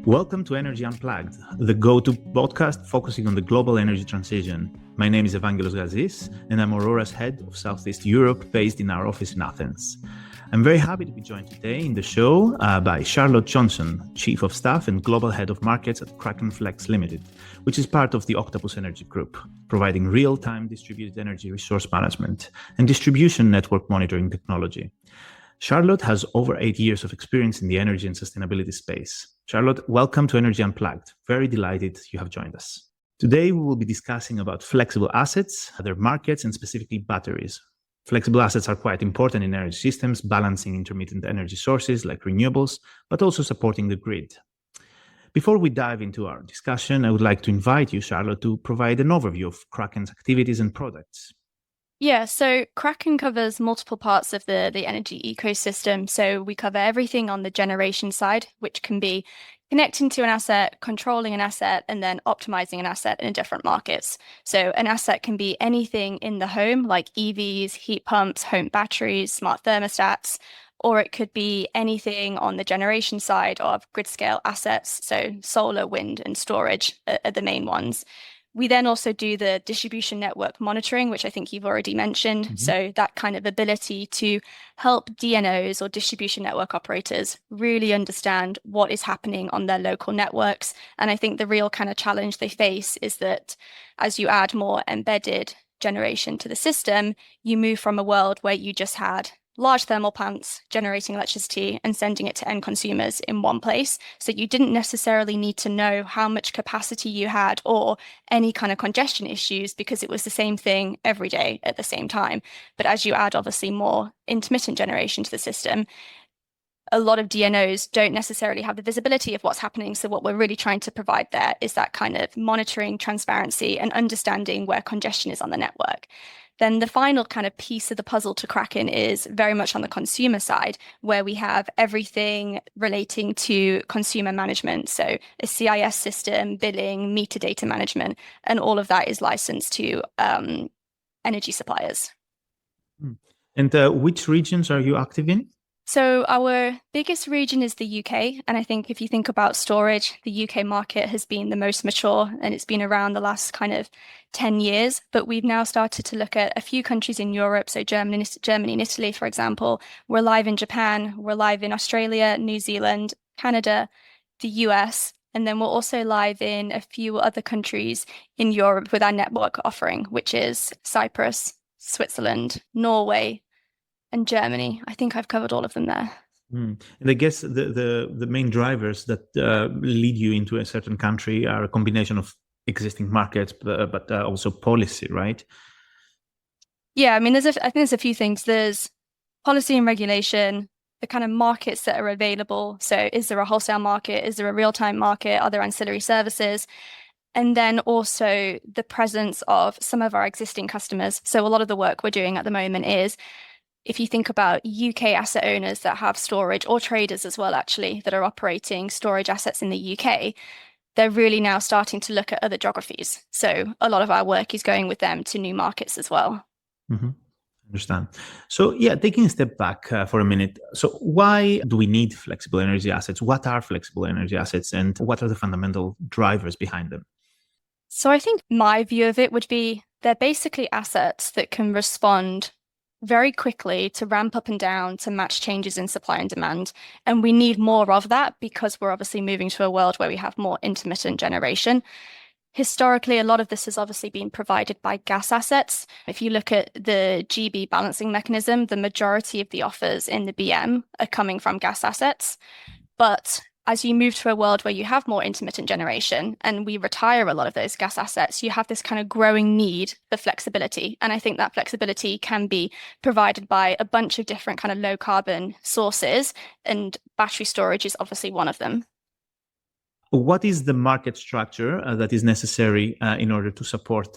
Welcome to Energy Unplugged, the go-to podcast focusing on the global energy transition. My name is Evangelos Gazis, and I'm Aurora's Head of Southeastern Europe, based in our office in Athens. I'm very happy to be joined today in the show by Charlotte Johnson, Chief of Staff and Global Head of Markets at Kraken Flex Limited, which is part of the Octopus Energy Group, providing real-time distributed energy resource management and distribution network monitoring technology. Charlotte has over 8 years of experience in the energy and sustainability space. Charlotte, welcome to Energy Unplugged. Very delighted you have joined us. Today, we will be discussing about flexible assets, their markets, and specifically batteries. Flexible assets are quite important in energy systems, balancing intermittent energy sources like renewables, but also supporting the grid. Before we dive into our discussion, I would like to invite you, Charlotte, to provide an overview of Kraken's activities and products. Yeah, so Kraken covers multiple parts of the energy ecosystem. So we cover everything on the generation side, which can be connecting to an asset, controlling an asset, and then optimizing an asset in different markets. So an asset can be anything in the home, like EVs, heat pumps, home batteries, smart thermostats, or it could be anything on the generation side of grid scale assets. So solar, wind, and storage are the main ones. We then also do the distribution network monitoring, which I think you've already mentioned. Mm-hmm. So that kind of ability to help DNOs or distribution network operators really understand what is happening on their local networks. And I think the real kind of challenge they face is that as you add more embedded generation to the system, you move from a world where you just had large thermal plants generating electricity and sending it to end consumers in one place. So you didn't necessarily need to know how much capacity you had or any kind of congestion issues because it was the same thing every day at the same time. But as you add obviously more intermittent generation to the system, a lot of DNOs don't necessarily have the visibility of what's happening. So what we're really trying to provide there is that kind of monitoring, transparency, and understanding where congestion is on the network. Then the final kind of piece of the puzzle to Kraken is very much on the consumer side, where we have everything relating to consumer management. So a CIS system, billing, meter data management, and all of that is licensed to energy suppliers. And which regions are you active in? So our biggest region is the UK. And I think if you think about storage, the UK market has been the most mature and it's been around the last kind of 10 years. But we've now started to look at a few countries in Europe. So Germany and Italy, for example. We're live in Japan. We're live in Australia, New Zealand, Canada, the US. And then we're also live in a few other countries in Europe with our network offering, which is Cyprus, Switzerland, Norway, and Germany. I think I've covered all of them there. And I guess the main drivers that lead you into a certain country are a combination of existing markets, but also policy, right? Yeah, I mean, I think there's a few things. There's policy and regulation, the kind of markets that are available. So is there a wholesale market? Is there a real-time market? Are there ancillary services? And then also the presence of some of our existing customers. So a lot of the work we're doing at the moment is, if you think about UK asset owners that have storage, or traders as well, actually, that are operating storage assets in the UK, they're really now starting to look at other geographies. So a lot of our work is going with them to new markets as well. Mm-hmm. Understand. So yeah, taking a step back for a minute. So why do we need flexible energy assets? What are flexible energy assets and what are the fundamental drivers behind them? So I think my view of it would be they're basically assets that can respond very quickly to ramp up and down to match changes in supply and demand. And we need more of that because we're obviously moving to a world where we have more intermittent generation. Historically, a lot of this has obviously been provided by gas assets. If you look at the GB balancing mechanism, the majority of the offers in the BM are coming from gas assets. But as you move to a world where you have more intermittent generation and we retire a lot of those gas assets, you have this kind of growing need for flexibility. And I think that flexibility can be provided by a bunch of different kind of low carbon sources, and battery storage is obviously one of them. What is the market structure that is necessary in order to support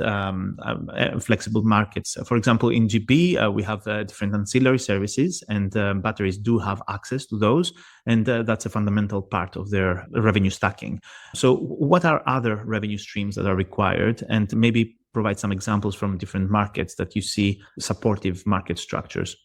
flexible markets? For example, in GB, we have different ancillary services, and batteries do have access to those, and that's a fundamental part of their revenue stacking. So what are other revenue streams that are required? And maybe provide some examples from different markets that you see supportive market structures.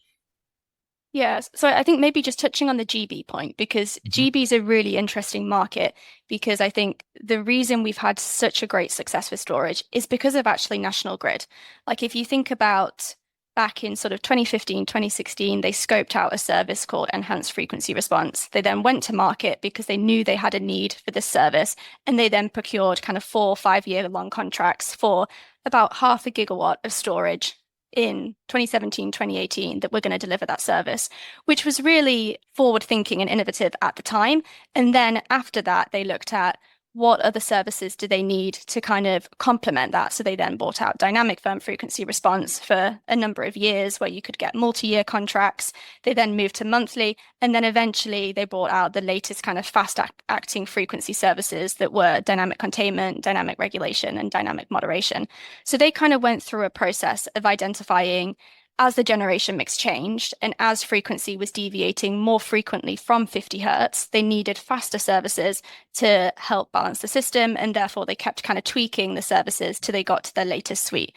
Yeah, so I think maybe just touching on the GB point, because GB is a really interesting market, because I think the reason we've had such a great success with storage is because of actually National Grid. Like if you think about back in sort of 2015, 2016, they scoped out a service called Enhanced Frequency Response. They then went to market because they knew they had a need for this service, and they then procured kind of 4 or 5 year long contracts for about 0.5 gigawatt of storage in 2017, 2018 that we're going to deliver that service, which was really forward thinking and innovative at the time. And then after that, they looked at what other services do they need to kind of complement that. So they then bought out dynamic firm frequency response for a number of years where you could get multi-year contracts. They then moved to monthly. And then eventually they brought out the latest kind of fast acting frequency services that were dynamic containment, dynamic regulation, and dynamic moderation. So they kind of went through a process of identifying, as the generation mix changed and as frequency was deviating more frequently from 50 hertz, they needed faster services to help balance the system. And therefore, they kept kind of tweaking the services till they got to their latest suite.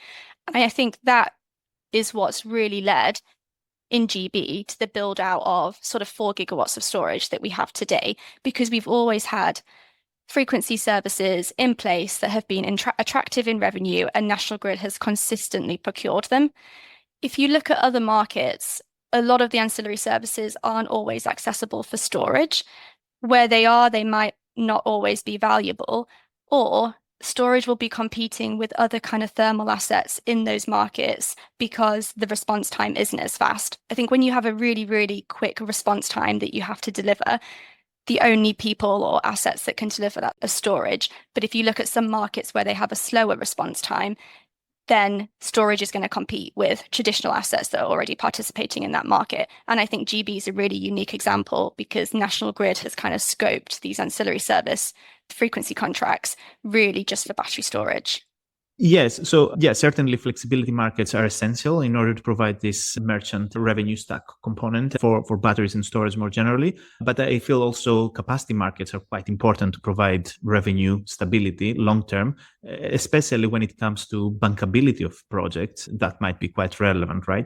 And I think that is what's really led in GB to the build out of sort of 4 gigawatts of storage that we have today, because we've always had frequency services in place that have been attractive in revenue, and National Grid has consistently procured them. If you look at other markets, a lot of the ancillary services aren't always accessible for storage. Where they are, they might not always be valuable, or storage will be competing with other kind of thermal assets in those markets because the response time isn't as fast. I think when you have a really, really quick response time that you have to deliver, the only people or assets that can deliver that are storage. But if you look at some markets where they have a slower response time, then storage is going to compete with traditional assets that are already participating in that market. And I think GB is a really unique example because National Grid has kind of scoped these ancillary service frequency contracts really just for battery storage. Yes. So, yeah, certainly flexibility markets are essential in order to provide this merchant revenue stack component for batteries and storage more generally. But I feel also capacity markets are quite important to provide revenue stability long term, especially when it comes to bankability of projects. That might be quite relevant, right?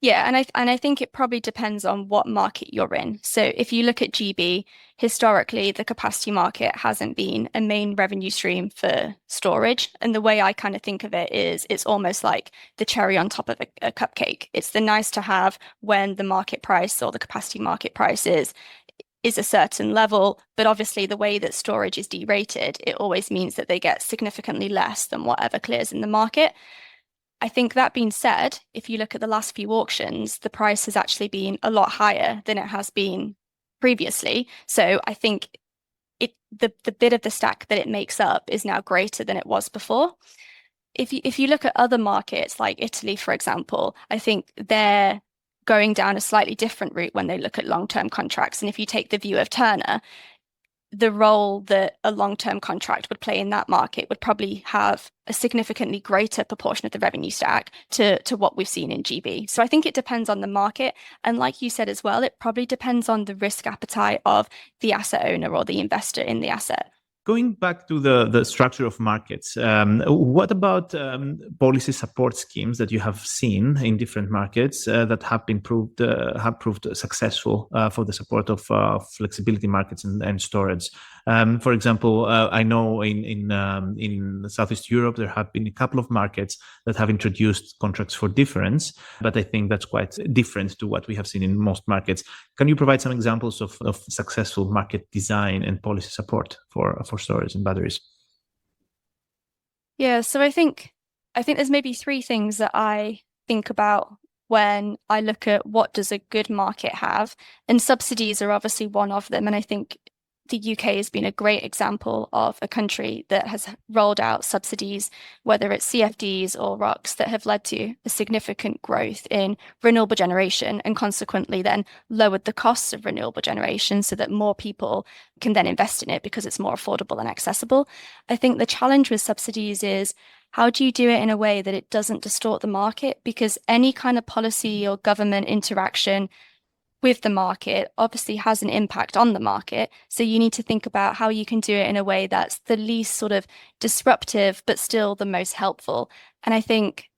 Yeah, and I think it probably depends on what market you're in. So if you look at GB, historically, the capacity market hasn't been a main revenue stream for storage. And the way I kind of think of it is it's almost like the cherry on top of a cupcake. It's the nice to have when the market price or the capacity market price is a certain level, but obviously the way that storage is derated, it always means that they get significantly less than whatever clears in the market. I think that being said, if you look at the last few auctions, the price has actually been a lot higher than it has been previously. So I think the bit of the stack that it makes up is now greater than it was before. If you look at other markets like Italy, for example, I think they're going down a slightly different route when they look at long-term contracts. And if you take the view of Turner, the role that a long-term contract would play in that market would probably have a significantly greater proportion of the revenue stack to what we've seen in GB. So I think it depends on the market. And like you said as well, it probably depends on the risk appetite of the asset owner or the investor in the asset. Going back to the structure of markets, what about policy support schemes that you have seen in different markets that have proved successful for the support of flexibility markets and storage? For example, I know in Southeast Europe there have been a couple of markets that have introduced contracts for difference, but I think that's quite different to what we have seen in most markets. Can you provide some examples of successful market design and policy support for storage and batteries? Yeah, so I think there's maybe three things that I think about when I look at what does a good market have, and subsidies are obviously one of them. And I think the UK has been a great example of a country that has rolled out subsidies, whether it's CFDs or ROCs, that have led to a significant growth in renewable generation and consequently then lowered the costs of renewable generation so that more people can then invest in it because it's more affordable and accessible. I think the challenge with subsidies is how do you do it in a way that it doesn't distort the market? Because any kind of policy or government interaction with the market obviously has an impact on the market. So you need to think about how you can do it in a way that's the least sort of disruptive, but still the most helpful. And I think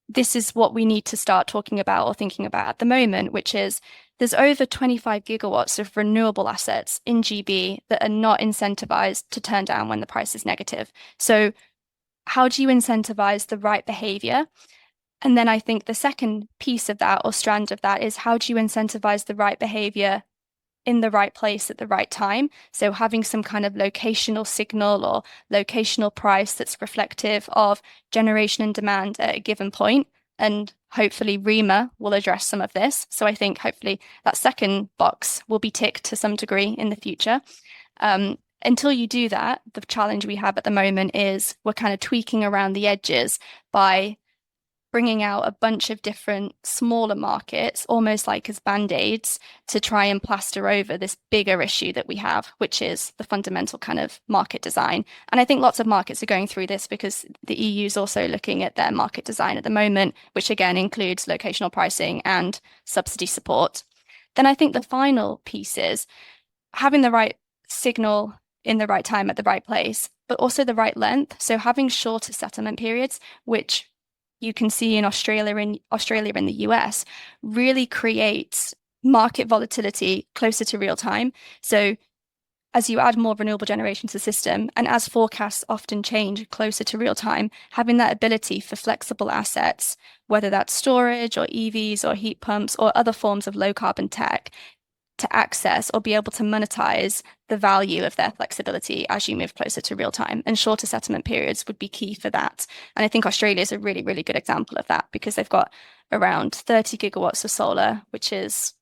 this is what we need to start talking about or thinking about at the moment, which is there's over 25 gigawatts of renewable assets in GB that are not incentivized to turn down when the price is negative. So how do you incentivize the right behavior? And then I think the second piece of that or strand of that is how do you incentivize the right behavior in the right place at the right time? So having some kind of locational signal or locational price that's reflective of generation and demand at a given point. And hopefully REMA will address some of this. So I think hopefully that second box will be ticked to some degree in the future. Until you do that, the challenge we have at the moment is we're kind of tweaking around the edges by bringing out a bunch of different smaller markets, almost like as band-aids, to try and plaster over this bigger issue that we have, which is the fundamental kind of market design. And I think lots of markets are going through this because the EU is also looking at their market design at the moment, which again includes locational pricing and subsidy support. Then I think the final piece is having the right signal in the right time at the right place, but also the right length. So having shorter settlement periods, which you can see in Australia and the US, really creates market volatility closer to real time. So as you add more renewable generation to the system, and as forecasts often change closer to real time, having that ability for flexible assets, whether that's storage or EVs or heat pumps or other forms of low carbon tech, to access or be able to monetize the value of their flexibility as you move closer to real time. And shorter settlement periods would be key for that. And I think Australia is a really, really good example of that because they've got around 30 gigawatts of solar, which is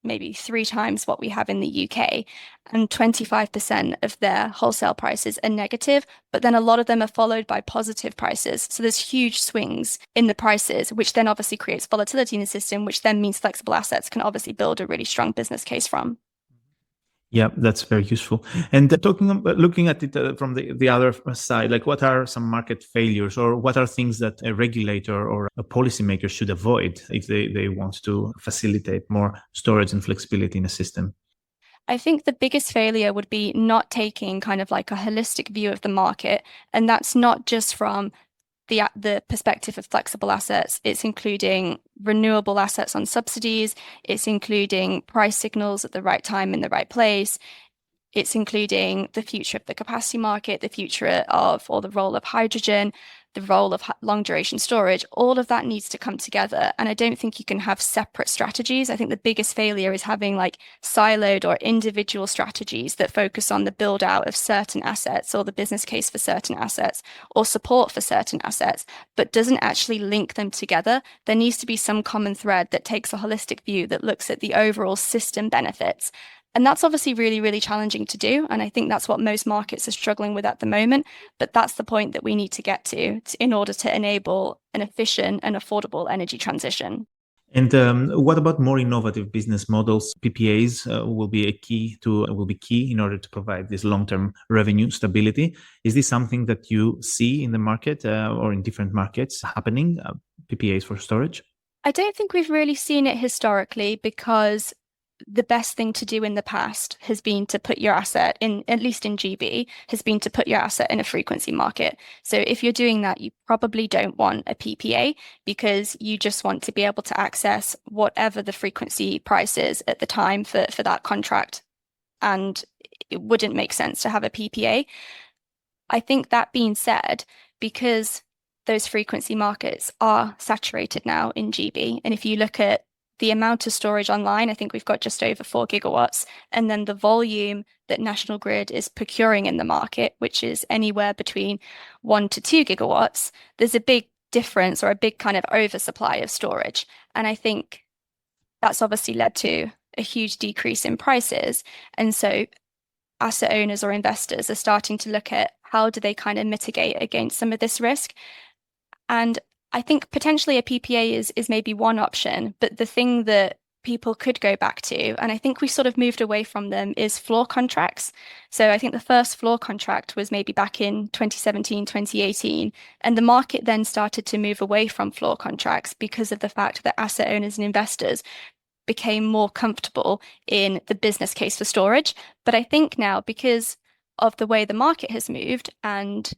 maybe 3 times what we have in the UK, and 25% of their wholesale prices are negative, but then a lot of them are followed by positive prices. So there's huge swings in the prices, which then obviously creates volatility in the system, which then means flexible assets can obviously build a really strong business case from. Yeah, that's very useful. And looking at it from the other side, like what are some market failures or what are things that a regulator or a policymaker should avoid if they want to facilitate more storage and flexibility in a system? I think the biggest failure would be not taking kind of like a holistic view of the market. And that's not just from the perspective of flexible assets. It's including renewable assets on subsidies. It's including price signals at the right time in the right place. It's including the future of the capacity market, the future of, or the role of hydrogen, the role of long duration storage. All of that needs to come together. And I don't think you can have separate strategies. I think the biggest failure is having like siloed or individual strategies that focus on the build out of certain assets or the business case for certain assets or support for certain assets, but doesn't actually link them together. There needs to be some common thread that takes a holistic view that looks at the overall system benefits. And that's obviously really, really challenging to do. And I think that's what most markets are struggling with at the moment. But that's the point that we need to get to in order to enable an efficient and affordable energy transition. And what about more innovative business models? PPAs will be key in order to provide this long-term revenue stability. Is this something that you see in the market or in different markets happening? PPAs for storage? I don't think we've really seen it historically because the best thing to do in the past has been to put your asset in, at least in GB, has been to put your asset in a frequency market. So if you're doing that, you probably don't want a PPA because you just want to be able to access whatever the frequency price is at the time for that contract. And it wouldn't make sense to have a PPA. I think that being said, because those frequency markets are saturated now in GB, and if you look at the amount of storage online, I think we've got just over 4 gigawatts. And then the volume that National Grid is procuring in the market, which is anywhere between 1 to 2 gigawatts, there's a big difference or a big kind of oversupply of storage. And I think that's obviously led to a huge decrease in prices. And so asset owners or investors are starting to look at how do they kind of mitigate against some of this risk. And I think potentially a PPA is maybe one option, but the thing that people could go back to, and I think we sort of moved away from them, is floor contracts. So I think the first floor contract was maybe back in 2017, 2018, and the market then started to move away from floor contracts because of the fact that asset owners and investors became more comfortable in the business case for storage. But I think now, because of the way the market has moved and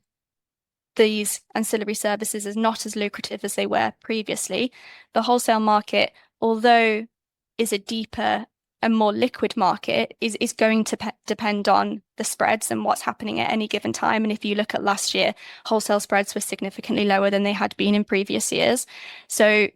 these ancillary services as not as lucrative as they were previously. The wholesale market, although is a deeper and more liquid market, is going to depend on the spreads and what's happening at any given time. And if you look at last year, wholesale spreads were significantly lower than they had been in previous years. So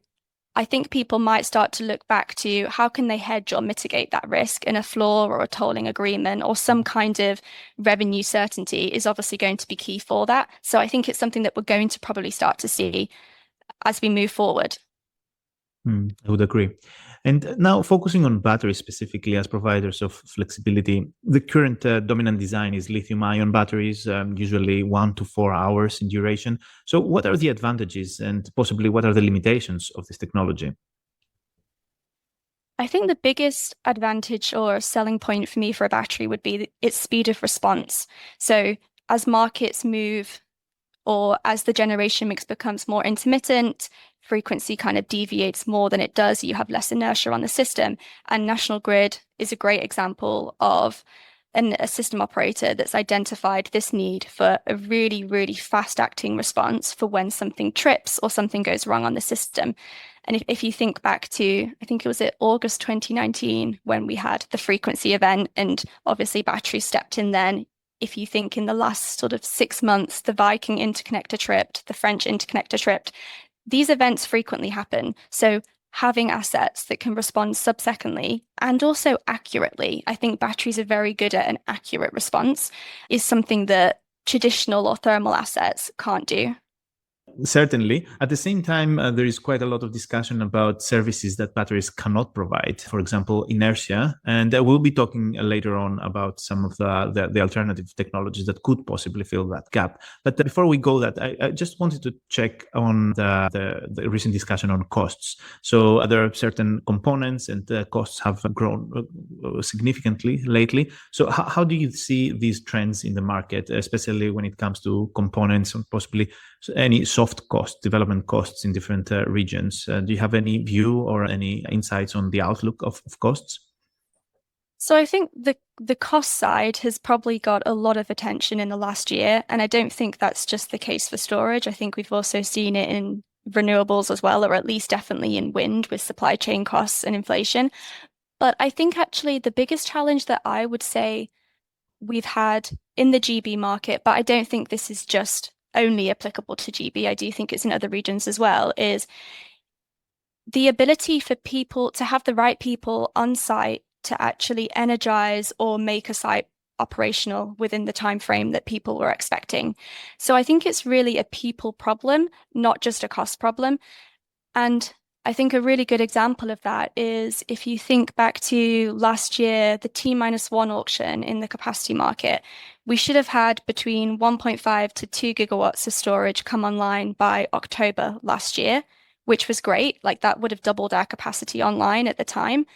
I think people might start to look back to how can they hedge or mitigate that risk, and a floor or a tolling agreement or some kind of revenue certainty is obviously going to be key for that. So I think it's something that we're going to probably start to see as we move forward. I would agree. And now focusing on batteries specifically as providers of flexibility, the current dominant design is lithium-ion batteries, usually 1 to 4 hours in duration. So what are the advantages and possibly what are the limitations of this technology? I think the biggest advantage or selling point for me for a battery would be its speed of response. So as markets move or as the generation mix becomes more intermittent, frequency kind of deviates more than it does, you have less inertia on the system. And National Grid is a great example of a system operator that's identified this need for a really, really fast acting response for when something trips or something goes wrong on the system. And if you think back to, I think it was August 2019 when we had the frequency event, and obviously batteries stepped in then. If you think in the last sort of 6 months, the Viking interconnector tripped, the French interconnector tripped, these events frequently happen. So having assets that can respond sub-secondly and also accurately, I think batteries are very good at an accurate response, is something that traditional or thermal assets can't do. Certainly. At the same time, there is quite a lot of discussion about services that batteries cannot provide, for example, inertia. And we'll be talking later on about some of the alternative technologies that could possibly fill that gap. But before we go that, I just wanted to check on the recent discussion on costs. So there are certain components and the costs have grown significantly lately. So how do you see these trends in the market, especially when it comes to components and possibly any soft cost, development costs in different regions? Do you have any view or any insights on the outlook of costs? So I think the cost side has probably got a lot of attention in the last year, and I don't think that's just the case for storage. I think we've also seen it in renewables as well, or at least definitely in wind with supply chain costs and inflation. But I think actually the biggest challenge that I would say we've had in the GB market, but I don't think this is just only applicable to GB, I do think it's in other regions as well, is the ability for people to have the right people on site to actually energize or make a site operational within the time frame that people were expecting. So I think it's really a people problem, not just a cost problem. And I think a really good example of that is if you think back to last year, the T-1 auction in the capacity market, we should have had between 1.5 to 2 gigawatts of storage come online by October last year, which was great. Like that would have doubled our capacity online at the time.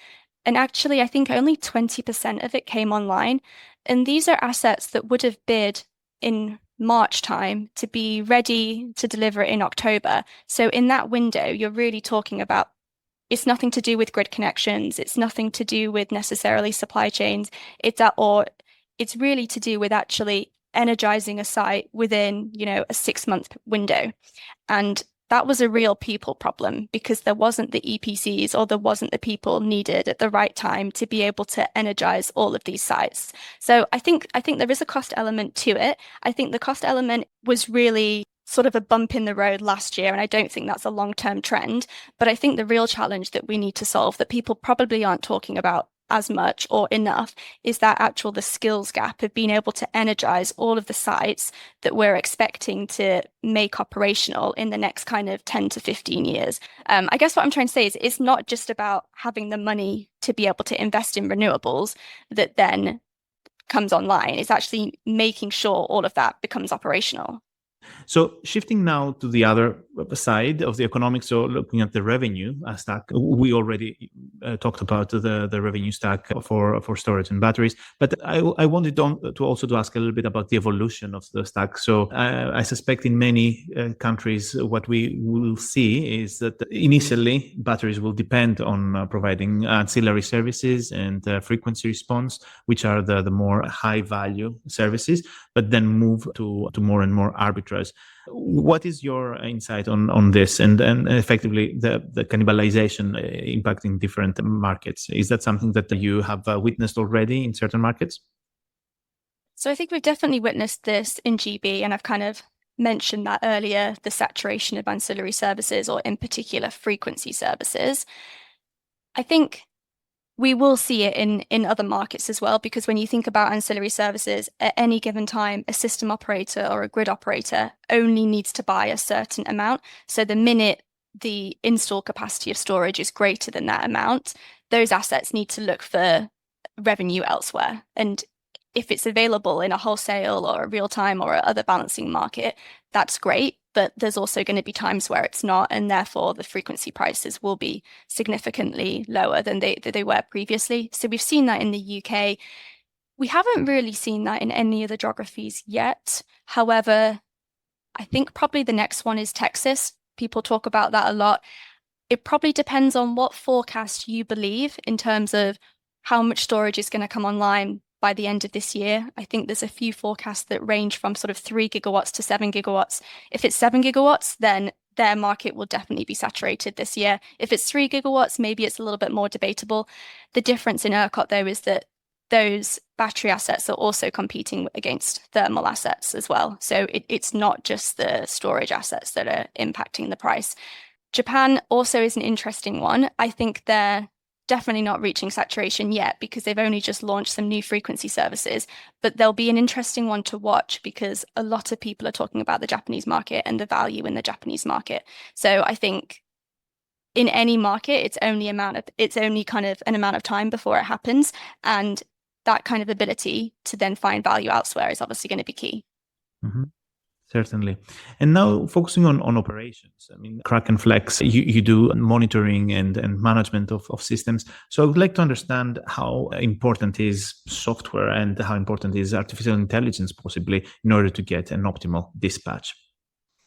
And actually, I think only 20% of it came online. And these are assets that would have bid in March time to be ready to deliver in October. So in that window, you're really talking about, it's nothing to do with grid connections. It's nothing to do with necessarily supply chains. It's really to do with actually energizing a site within, a 6-month window. And that was a real people problem because there wasn't the EPCs or there wasn't the people needed at the right time to be able to energize all of these sites. So I think there is a cost element to it. I think the cost element was really sort of a bump in the road last year, and I don't think that's a long-term trend. But I think the real challenge that we need to solve that people probably aren't talking about as much or enough is the skills gap of being able to energize all of the sites that we're expecting to make operational in the next kind of 10 to 15 years. I guess what I'm trying to say is it's not just about having the money to be able to invest in renewables that then comes online. It's actually making sure all of that becomes operational. So shifting now to the other side of the economics, so looking at the revenue stack, we already talked about the revenue stack for storage and batteries, but I wanted to also ask a little bit about the evolution of the stack. So I suspect in many countries, what we will see is that initially batteries will depend on providing ancillary services and frequency response, which are the more high value services, but then move to more and more arbitrage. What is your insight on this and effectively the cannibalization impacting different markets? Is that something that you have witnessed already in certain markets? So I think we've definitely witnessed this in GB, and I've kind of mentioned that earlier, the saturation of ancillary services, or in particular frequency services. I think we will see it in other markets as well, because when you think about ancillary services, at any given time, a system operator or a grid operator only needs to buy a certain amount. So the minute the install capacity of storage is greater than that amount, those assets need to look for revenue elsewhere. And if it's available in a wholesale or a real-time or other balancing market, that's great. But there's also going to be times where it's not, and therefore the frequency prices will be significantly lower than they were previously. So we've seen that in the UK. We haven't really seen that in any other geographies yet. However, I think probably the next one is Texas. People talk about that a lot. It probably depends on what forecast you believe in terms of how much storage is going to come online by the end of this year. I think there's a few forecasts that range from sort of 3 gigawatts to 7 gigawatts. If it's 7 gigawatts, then their market will definitely be saturated this year. If it's 3 gigawatts, maybe it's a little bit more debatable. The difference in ERCOT, though, is that those battery assets are also competing against thermal assets as well. So it's not just the storage assets that are impacting the price. Japan also is an interesting one. I think they're definitely not reaching saturation yet because they've only just launched some new frequency services, but they'll be an interesting one to watch because a lot of people are talking about the Japanese market and the value in the Japanese market. So I think in any market, it's only kind of an amount of time before it happens, and that kind of ability to then find value elsewhere is obviously going to be key. Mm-hmm. Certainly. And now focusing on operations, I mean, Kraken Flex, you do monitoring and management of systems. So I would like to understand how important is software and how important is artificial intelligence possibly in order to get an optimal dispatch.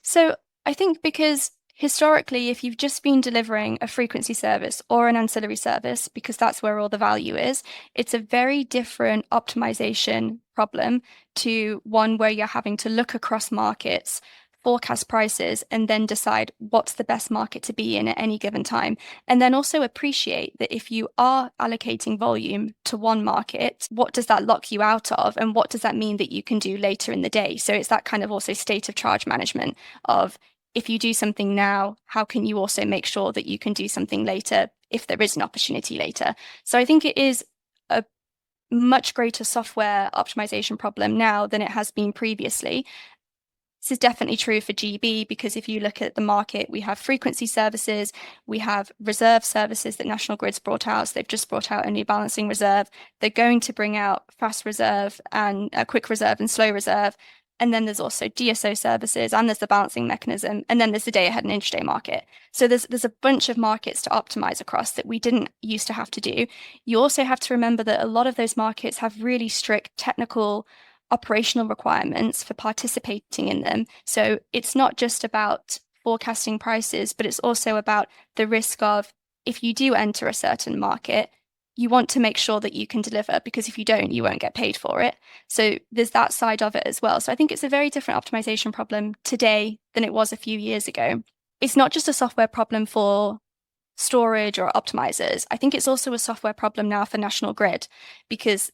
So I think because historically, if you've just been delivering a frequency service or an ancillary service, because that's where all the value is, it's a very different optimization problem to one where you're having to look across markets, forecast prices, and then decide what's the best market to be in at any given time. And then also appreciate that if you are allocating volume to one market, what does that lock you out of? And what does that mean that you can do later in the day? So it's that kind of also state of charge management of, if you do something now, how can you also make sure that you can do something later if there is an opportunity later? So I think it is a much greater software optimization problem now than it has been previously. This is definitely true for GB because if you look at the market, we have frequency services, we have reserve services that National Grid's brought out. So they've just brought out a new balancing reserve. They're going to bring out fast reserve and quick reserve and slow reserve. And then there's also DSO services, and there's the balancing mechanism, and then there's the day ahead and intraday market. So there's a bunch of markets to optimize across that we didn't used to have to do. You also have to remember that a lot of those markets have really strict technical operational requirements for participating in them. So it's not just about forecasting prices, but it's also about the risk of, if you do enter a certain market, you want to make sure that you can deliver, because if you don't, you won't get paid for it. So there's that side of it as well. So I think it's a very different optimization problem today than it was a few years ago. It's not just a software problem for storage or optimizers. I think it's also a software problem now for National Grid, because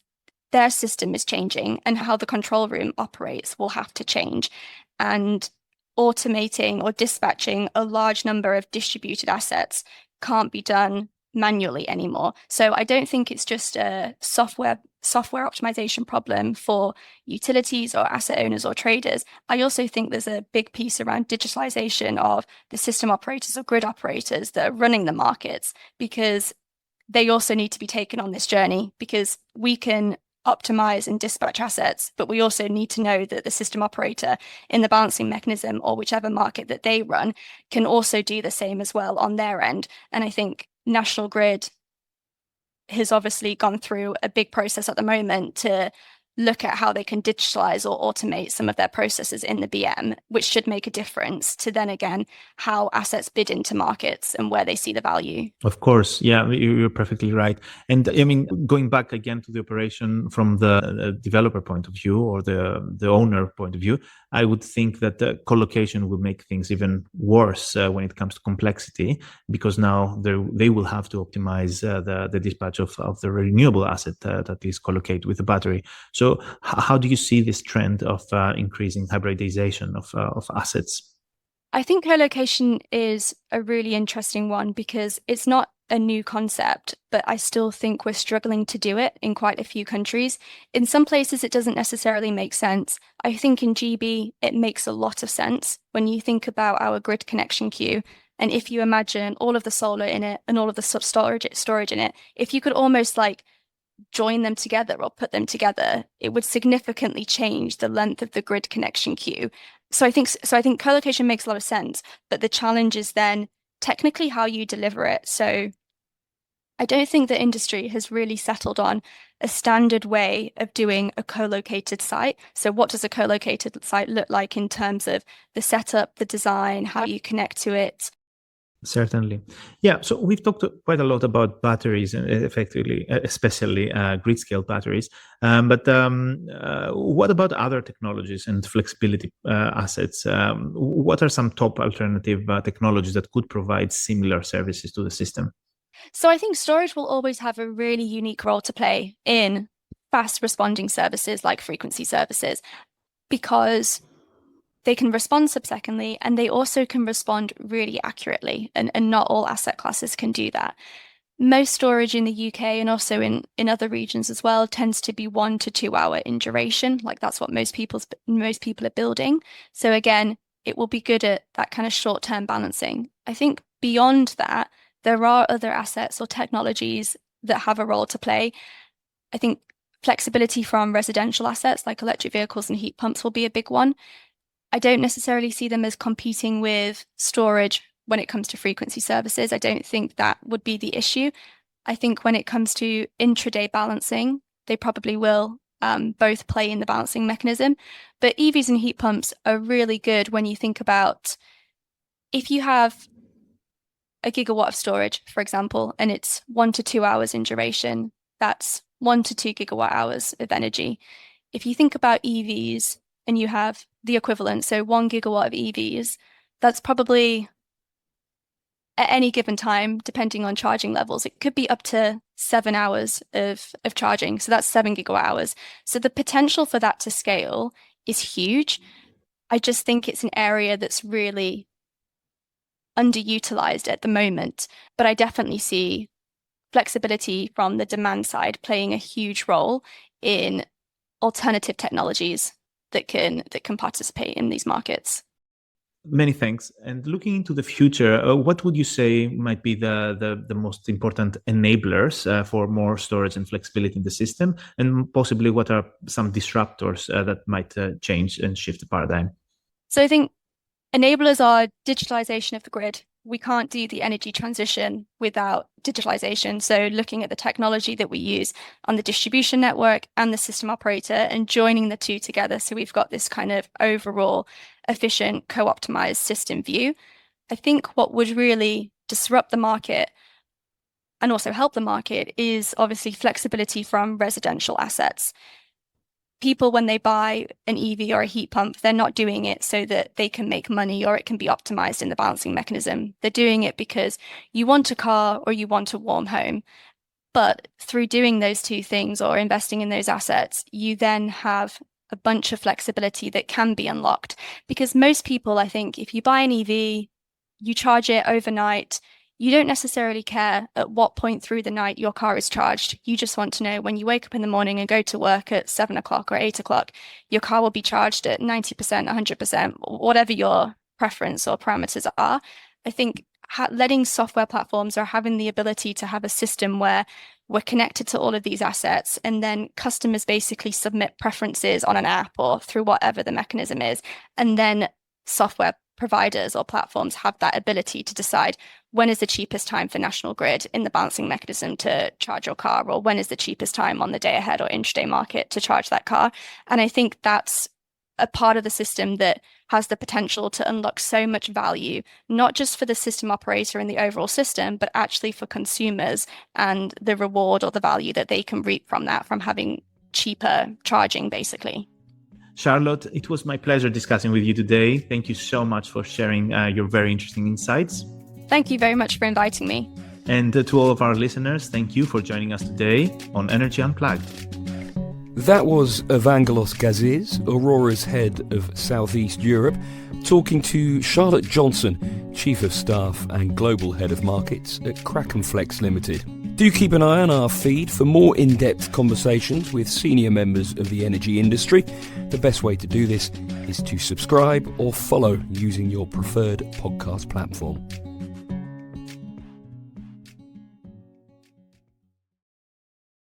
their system is changing and how the control room operates will have to change. And automating or dispatching a large number of distributed assets can't be done manually anymore. So I don't think it's just a software optimization problem for utilities or asset owners or traders. I also think there's a big piece around digitalization of the system operators or grid operators that are running the markets, because they also need to be taken on this journey, because we can optimize and dispatch assets, but we also need to know that the system operator in the balancing mechanism or whichever market that they run can also do the same as well on their end. And I think National Grid has obviously gone through a big process at the moment to look at how they can digitalize or automate some of their processes in the BM, which should make a difference to then again how assets bid into markets and where they see the value. Of course, yeah, you're perfectly right. And I mean, going back again to the operation from the developer point of view or the owner point of view, I would think that the co-location will make things even worse when it comes to complexity, because now they will have to optimize the dispatch of the renewable asset that is co-located with the battery. So how do you see this trend of increasing hybridization of assets? I think co-location is a really interesting one because it's not a new concept, but I still think we're struggling to do it in quite a few countries. In some places, it doesn't necessarily make sense. I think in GB, it makes a lot of sense when you think about our grid connection queue. And if you imagine all of the solar in it and all of the storage in it, if you could almost like join them together or put them together, it would significantly change the length of the grid connection queue. So I think co-location makes a lot of sense, but the challenge is then technically how you deliver it. So I don't think the industry has really settled on a standard way of doing a co-located site. So what does a co-located site look like in terms of the setup, the design, how you connect to it? Certainly. Yeah. So we've talked quite a lot about batteries, effectively, especially grid scale batteries. But what about other technologies and flexibility assets? What are some top alternative technologies that could provide similar services to the system? So I think storage will always have a really unique role to play in fast responding services like frequency services, because they can respond subsecondly and they also can respond really accurately, and not all asset classes can do that. Most storage in the UK and also in other regions as well tends to be 1 to 2 hour in duration. Like that's what most people are building. So again, it will be good at that kind of short-term balancing. I think beyond that, there are other assets or technologies that have a role to play. I think flexibility from residential assets like electric vehicles and heat pumps will be a big one. I don't necessarily see them as competing with storage when it comes to frequency services. I don't think that would be the issue. I think when it comes to intraday balancing, they probably will both play in the balancing mechanism. But EVs and heat pumps are really good when you think about if you have a gigawatt of storage, for example, and it's 1 to 2 hours in duration, that's 1 to 2 gigawatt hours of energy. If you think about EVs and you have the equivalent, so 1 gigawatt of EVs, that's probably at any given time, depending on charging levels, it could be up to 7 hours of charging. So that's 7 gigawatt hours. So the potential for that to scale is huge. I just think it's an area that's really underutilized at the moment, but I definitely see flexibility from the demand side playing a huge role in alternative technologies that can participate in these markets. Many thanks. And looking into the future, what would you say might be the most important enablers for more storage and flexibility in the system? And possibly what are some disruptors that might change and shift the paradigm? So I think enablers are digitalization of the grid. We can't do the energy transition without digitalization. So looking at the technology that we use on the distribution network and the system operator and joining the two together. So we've got this kind of overall efficient, co-optimized system view. I think what would really disrupt the market and also help the market is obviously flexibility from residential assets. People, when they buy an EV or a heat pump, they're not doing it so that they can make money or it can be optimized in the balancing mechanism. They're doing it because you want a car or you want a warm home. But through doing those two things or investing in those assets, you then have a bunch of flexibility that can be unlocked. Because most people, I think, if you buy an EV, you charge it overnight, you don't necessarily care at what point through the night your car is charged. You just want to know when you wake up in the morning and go to work at 7 o'clock or 8 o'clock, your car will be charged at 90%, 100%, whatever your preference or parameters are. I think letting software platforms or having the ability to have a system where we're connected to all of these assets and then customers basically submit preferences on an app or through whatever the mechanism is, and then software providers or platforms have that ability to decide when is the cheapest time for National Grid in the balancing mechanism to charge your car, or when is the cheapest time on the day ahead or intraday market to charge that car. And I think that's a part of the system that has the potential to unlock so much value, not just for the system operator and the overall system, but actually for consumers and the reward or the value that they can reap from that, from having cheaper charging, basically. Charlotte, it was my pleasure discussing with you today. Thank you so much for sharing your very interesting insights. Thank you very much for inviting me. And to all of our listeners, thank you for joining us today on Energy Unplugged. That was Evangelos Gazis, Aurora's head of Southeast Europe, talking to Charlotte Johnson, Chief of Staff and Global Head of Markets at Kraken Flex Limited. Do keep an eye on our feed for more in-depth conversations with senior members of the energy industry. The best way to do this is to subscribe or follow using your preferred podcast platform.